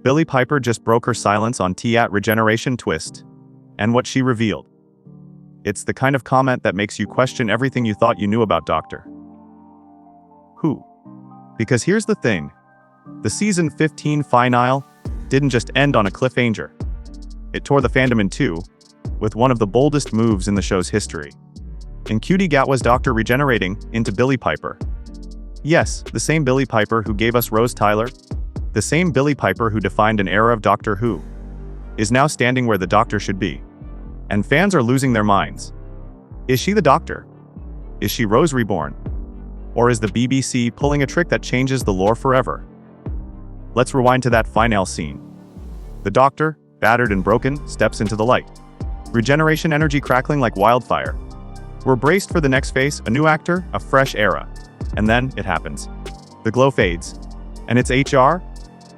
Billie Piper just broke her silence on Regeneration twist. And what she revealed. It's the kind of comment that makes you question everything you thought you knew about Doctor Who. Because here's the thing. The season 15 finale didn't just end on a cliffhanger. It tore the fandom in two, with one of the boldest moves in the show's history. Ncuti Gatwa's Doctor regenerating into Billie Piper. Yes, the same Billie Piper who gave us Rose Tyler, the same Billie Piper who defined an era of Doctor Who, is now standing where the Doctor should be. And fans are losing their minds. Is she the Doctor? Is she Rose reborn? Or is the BBC pulling a trick that changes the lore forever? Let's rewind to that finale scene. The Doctor, battered and broken, steps into the light. Regeneration energy crackling like wildfire. We're braced for the next phase, a new actor, a fresh era. And then, it happens. The glow fades. And it's HR,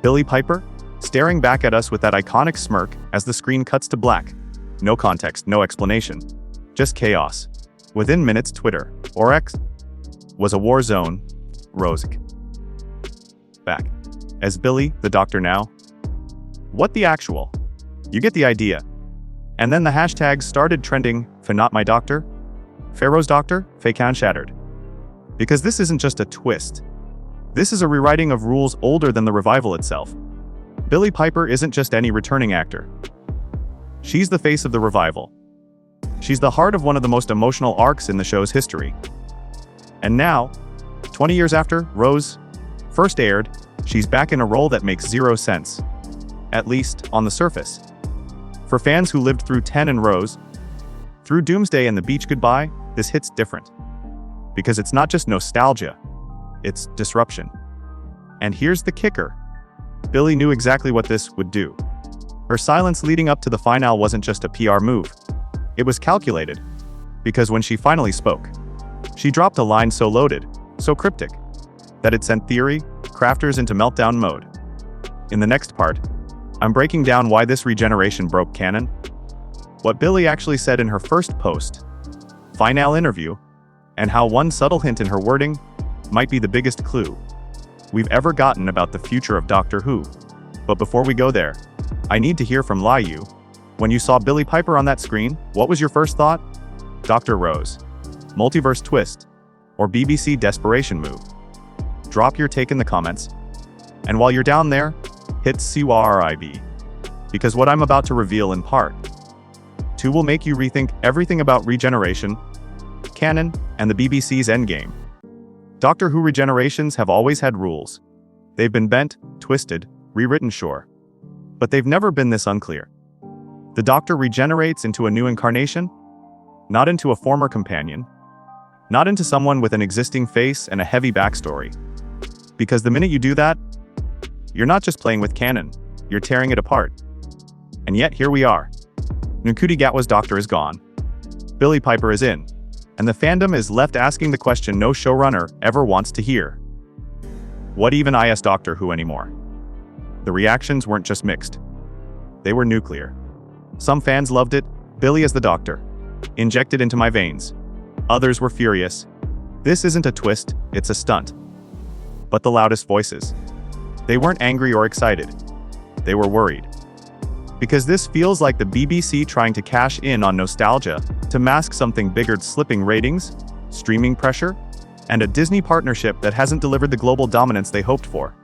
Billie Piper, staring back at us with that iconic smirk as the screen cuts to black. No context, no explanation. Just chaos. Within minutes, Twitter, or X, was a war zone. Rose back. As Billie, the Doctor now? What the actual? You get the idea. And then the hashtags started trending, for not my doctor, Pharaoh's Doctor, Fakan shattered. Because this isn't just a twist. This is a rewriting of rules older than the revival itself. Billie Piper isn't just any returning actor. She's the face of the revival. She's the heart of one of the most emotional arcs in the show's history. And now, 20 years after Rose first aired, she's back in a role that makes zero sense. At least, on the surface. For fans who lived through 10 and Rose, through Doomsday and the Beach Goodbye, this hits different. Because it's not just nostalgia, it's disruption. And here's the kicker. Billie knew exactly what this would do. Her silence leading up to the finale wasn't just a PR move. It was calculated. Because when she finally spoke, she dropped a line so loaded, so cryptic, that it sent theory crafters into meltdown mode. In the next part, I'm breaking down why this regeneration broke canon, what Billie actually said in her first post-finale interview, and how one subtle hint in her wording might be the biggest clue we've ever gotten about the future of Doctor Who. But before we go there, I need to hear from Liu. When you saw Billie Piper on that screen, what was your first thought? Dr. Rose, multiverse twist, or BBC desperation move? Drop your take in the comments. And while you're down there, hit subscribe. Because what I'm about to reveal in part 2 will make you rethink everything about regeneration, canon, and the BBC's endgame. Doctor Who regenerations have always had rules. They've been bent, twisted, rewritten, sure. But they've never been this unclear. The Doctor regenerates into a new incarnation, not into a former companion, not into someone with an existing face and a heavy backstory. Because the minute you do that, you're not just playing with canon, you're tearing it apart. And yet here we are. Ncuti Gatwa's Doctor is gone. Billie Piper is in. And the fandom is left asking the question no showrunner ever wants to hear. What even is Doctor Who anymore? The reactions weren't just mixed. They were nuclear. Some fans loved it, Billie as the Doctor. Injected into my veins. Others were furious. This isn't a twist, it's a stunt. But the loudest voices. They weren't angry or excited. They were worried. Because this feels like the BBC trying to cash in on nostalgia to mask something bigger: slipping ratings, streaming pressure, and a Disney partnership that hasn't delivered the global dominance they hoped for.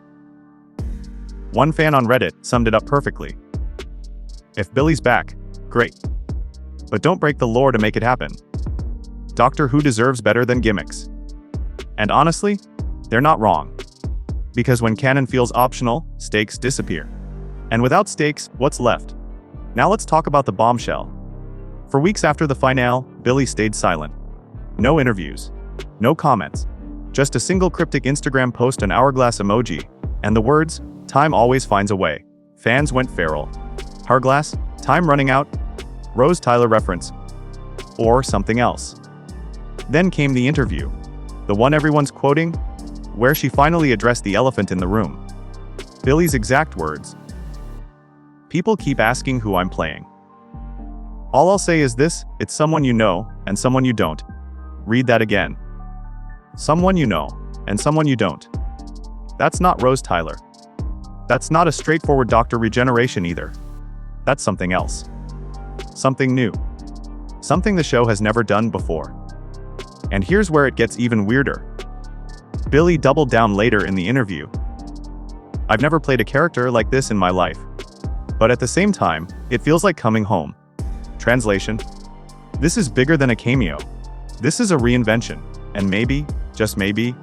One fan on Reddit summed it up perfectly. If Billie's back, great. But don't break the lore to make it happen. Doctor Who deserves better than gimmicks. And honestly, they're not wrong. Because when canon feels optional, stakes disappear. And without stakes, what's left? Now let's talk about the bombshell. For weeks after the finale, Billie stayed silent. No interviews. No comments. Just a single cryptic Instagram post, an hourglass emoji, and the words, "Time always finds a way." Fans went feral. Hourglass? Time running out? Rose Tyler reference? Or something else? Then came the interview. The one everyone's quoting, where she finally addressed the elephant in the room. Billie's exact words. "People keep asking who I'm playing. All I'll say is this, it's someone you know, and someone you don't." Read that again. Someone you know, and someone you don't. That's not Rose Tyler. That's not a straightforward Doctor Regeneration either. That's something else. Something new. Something the show has never done before. And here's where it gets even weirder. Billie doubled down later in the interview. I've never played a character like this in my life. But at the same time, it feels like coming home. Translation: this is bigger than a cameo. This is a reinvention. And maybe, just maybe,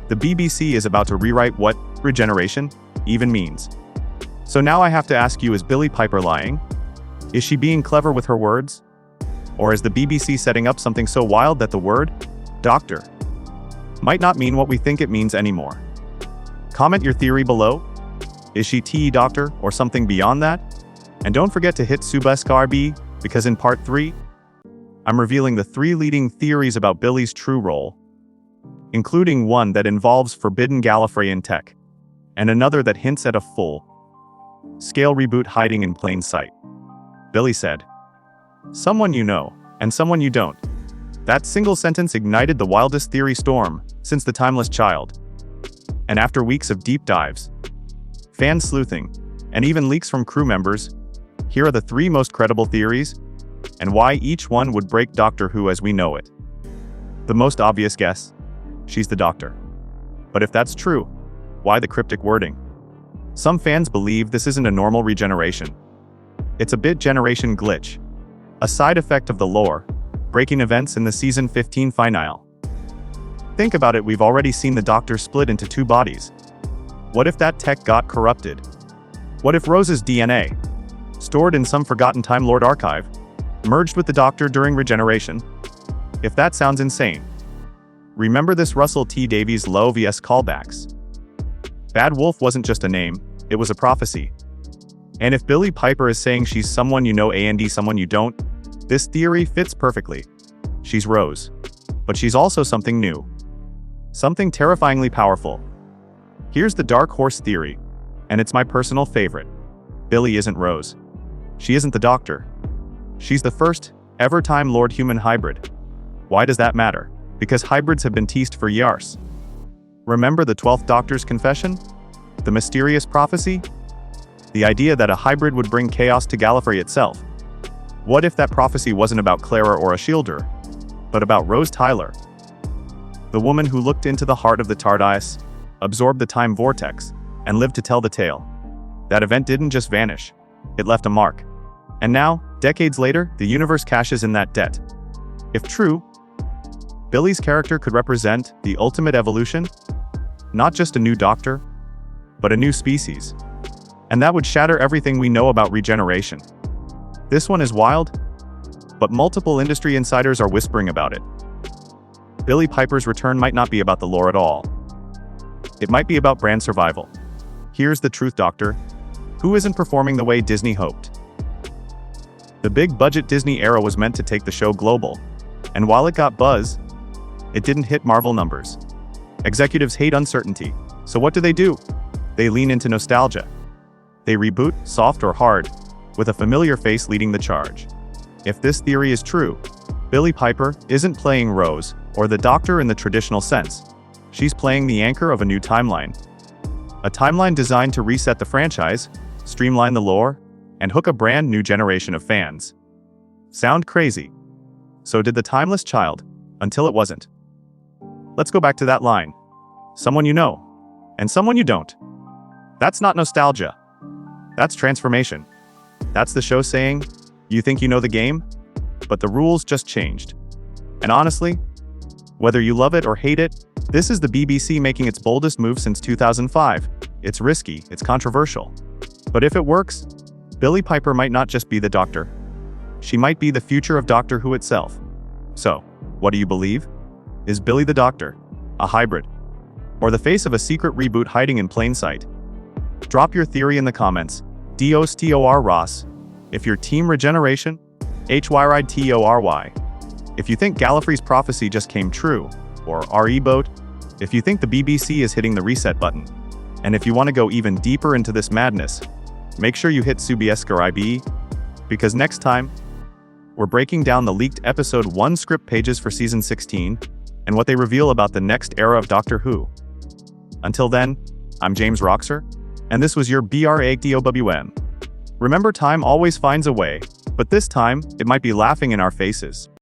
the BBC is about to rewrite what regeneration even means. So now I have to ask you, is Billie Piper lying? Is she being clever with her words? Or is the BBC setting up something so wild that the word doctor might not mean what we think it means anymore? Comment your theory below. Is she TE Doctor or something beyond that? And don't forget to hit subscribe, because in part 3, I'm revealing the 3 leading theories about Billie's true role, including one that involves forbidden Gallifreyan tech, and another that hints at a full-scale reboot hiding in plain sight. Billie said, "Someone you know, and someone you don't." That single sentence ignited the wildest theory storm since The Timeless Child. And after weeks of deep dives, fan sleuthing, and even leaks from crew members, here are the 3 most credible theories, and why each one would break Doctor Who as we know it. The most obvious guess: she's the Doctor. But if that's true, why the cryptic wording? Some fans believe this isn't a normal regeneration. It's a bit generation glitch, a side effect of the lore, breaking events in the season 15 finale. Think about it, we've already seen the Doctor split into 2 bodies. What if that tech got corrupted? What if Rose's DNA, stored in some forgotten Time Lord archive, merged with the Doctor during regeneration? If that sounds insane, remember this Russell T Davies Low vs callbacks. Bad Wolf wasn't just a name, it was a prophecy. And if Billie Piper is saying she's someone you know and someone you don't, this theory fits perfectly. She's Rose. But she's also something new. Something terrifyingly powerful. Here's the Dark Horse theory, and it's my personal favorite. Billie isn't Rose. She isn't the Doctor. She's the first ever Time Lord human hybrid. Why does that matter? Because hybrids have been teased for years. Remember the 12th Doctor's confession? The mysterious prophecy? The idea that a hybrid would bring chaos to Gallifrey itself. What if that prophecy wasn't about Clara or a Shielder, but about Rose Tyler? The woman who looked into the heart of the TARDIS, absorbed the time vortex, and lived to tell the tale. That event didn't just vanish, it left a mark. And now, decades later, the universe cashes in that debt. If true, Billie's character could represent the ultimate evolution, not just a new Doctor, but a new species. And that would shatter everything we know about regeneration. This one is wild, but multiple industry insiders are whispering about it. Billie Piper's return might not be about the lore at all. It might be about brand survival. Here's the truth, Doctor Who isn't performing the way Disney hoped. The big-budget Disney era was meant to take the show global, and while it got buzz, it didn't hit Marvel numbers. Executives hate uncertainty, so what do? They lean into nostalgia. They reboot, soft or hard, with a familiar face leading the charge. If this theory is true, Billie Piper isn't playing Rose or the Doctor in the traditional sense. She's playing the anchor of a new timeline. A timeline designed to reset the franchise, streamline the lore, and hook a brand new generation of fans. Sound crazy? So did The Timeless Child, until it wasn't. Let's go back to that line. Someone you know, and someone you don't. That's not nostalgia. That's transformation. That's the show saying, you think you know the game, but the rules just changed. And honestly, whether you love it or hate it, this is the BBC making its boldest move since 2005. It's risky, it's controversial. But if it works, Billie Piper might not just be the Doctor. She might be the future of Doctor Who itself. So, what do you believe? Is Billie the Doctor, a hybrid, or the face of a secret reboot hiding in plain sight? Drop your theory in the comments. DOSTOR Ross. If you're Team Regeneration, HYRITORY. If you think Gallifrey's prophecy just came true, or RE-boat, if you think the BBC is hitting the reset button, and if you want to go even deeper into this madness, make sure you hit subscribe, because next time, we're breaking down the leaked episode 1 script pages for season 16, and what they reveal about the next era of Doctor Who. Until then, I'm James Roxer, And this was your BRADOWM. Remember, time always finds a way, but this time, it might be laughing in our faces.